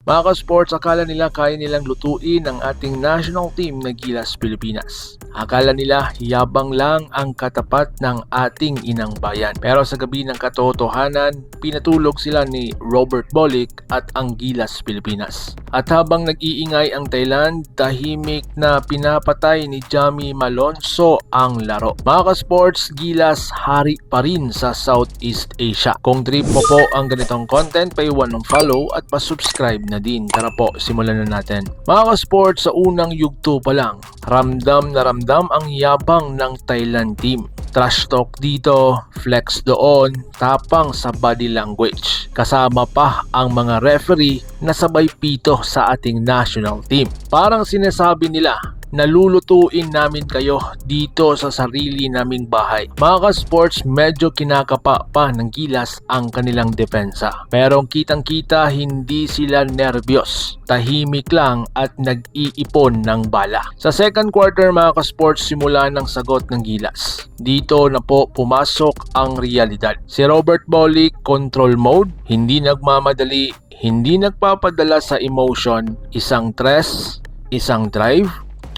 Mga ka-sports, akala nila kaya nilang lutuin ang ating national team na Gilas Pilipinas. Akala nila yabang lang ang katapat ng ating inang bayan. Pero sa gabi ng katotohanan, pinatulog sila ni Robert Bolick at ang Gilas Pilipinas. At habang nag-iingay ang Thailand, tahimik na pinapatay ni Jamie Malonzo ang laro. Mga ka-sports, Gilas hari pa rin sa Southeast Asia. Kung trip mo po ang ganitong content, paiwan ng follow at pa-subscribe na din. Tara po, simulan na natin. Mga ka-sports, sa unang yugto pa lang, ramdam na ramdam ang yabang ng Thailand team. Trash talk dito, flex doon, tapang sa body language. Kasama pa ang mga referee na sabay pito sa ating national team. Parang sinasabi nila, nalulutuin namin kayo dito sa sarili naming bahay. Mga ka-sports, medyo kinakapa pa ng Gilas ang kanilang depensa. Pero kitang-kita hindi sila nervyos. Tahimik lang at nag-iipon ng bala. Sa second quarter mga ka-sports, simula ng sagot ng Gilas. Dito na po pumasok ang realidad. Si Robert Bolick, control mode, hindi nagmamadali, hindi nagpapadala sa emotion, isang tres, isang drive,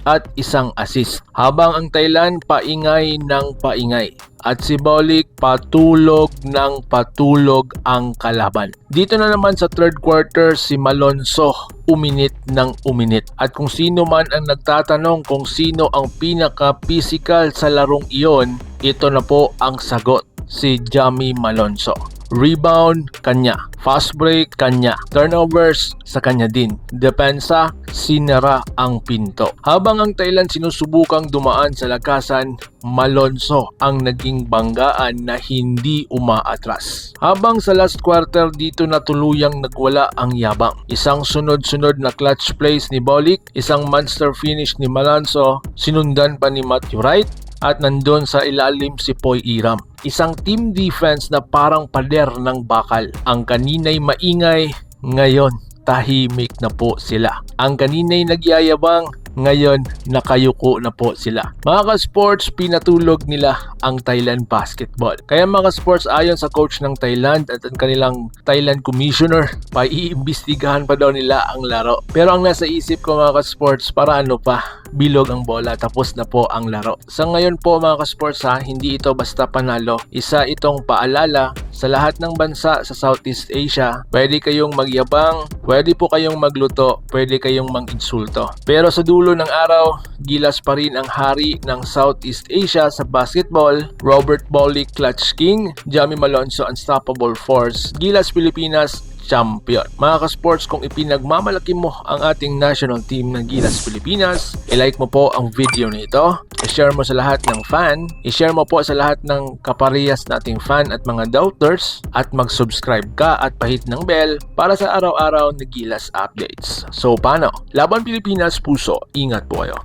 at isang assist. Habang ang Thailand paingay ng paingay at si Bolick patulog ng patulog ang kalaban. Dito na naman sa third quarter, si Malonzo uminit ng uminit. At kung sino man ang nagtatanong kung sino ang pinaka-physical sa larong iyon, ito na po ang sagot, si Jamie Malonzo. Rebound, kanya. Fast break, kanya. Turnovers, sa kanya din. Depensa, sinara ang pinto. Habang ang Thailand sinusubukang dumaan sa lakasan, Malonzo ang naging banggaan na hindi umaatras. Habang sa last quarter, dito na tuluyang nagwala ang yabang. Isang sunod-sunod na clutch plays ni Bolick, isang monster finish ni Malonzo, sinundan pa ni Matthew Wright, at nandun sa ilalim si Poy Iram. Isang team defense na parang pader ng bakal. Ang kanina'y maingay, ngayon tahimik na po sila. Ang kanina'y nagyayabang, ngayon nakayuko na po sila. Mga ka-sports, pinatulog nila ang Thailand basketball. Kaya mga ka-sports, ayon sa coach ng Thailand at ang kanilang Thailand commissioner, paiimbestigahan pa daw nila ang laro. Pero ang nasa isip ko mga ka-sports, para ano pa, bilog ang bola, tapos na po ang laro. Sa ngayon po mga ka-sports hindi ito basta panalo. Isa itong paalala sa lahat ng bansa sa Southeast Asia. Pwede kayong magyabang, pwede po kayong magluto, pwede kayong mang-insulto. Pero sa dulo ng araw, Gilas pa rin ang hari ng Southeast Asia sa basketball. Robert Bolick, Clutch King. Jamie Malonzo, Unstoppable Force. Gilas Pilipinas, champion. Mga ka-sports, kung ipinagmamalaki mo ang ating national team ng Gilas Pilipinas, i-like mo po ang video na ito, i-share mo sa lahat ng fan, i-share mo po sa lahat ng kaparehas nating fan at mga doubters, at mag-subscribe ka at pahit ng bell para sa araw-araw na Gilas updates. So paano? Laban Pilipinas, puso, ingat po kayo.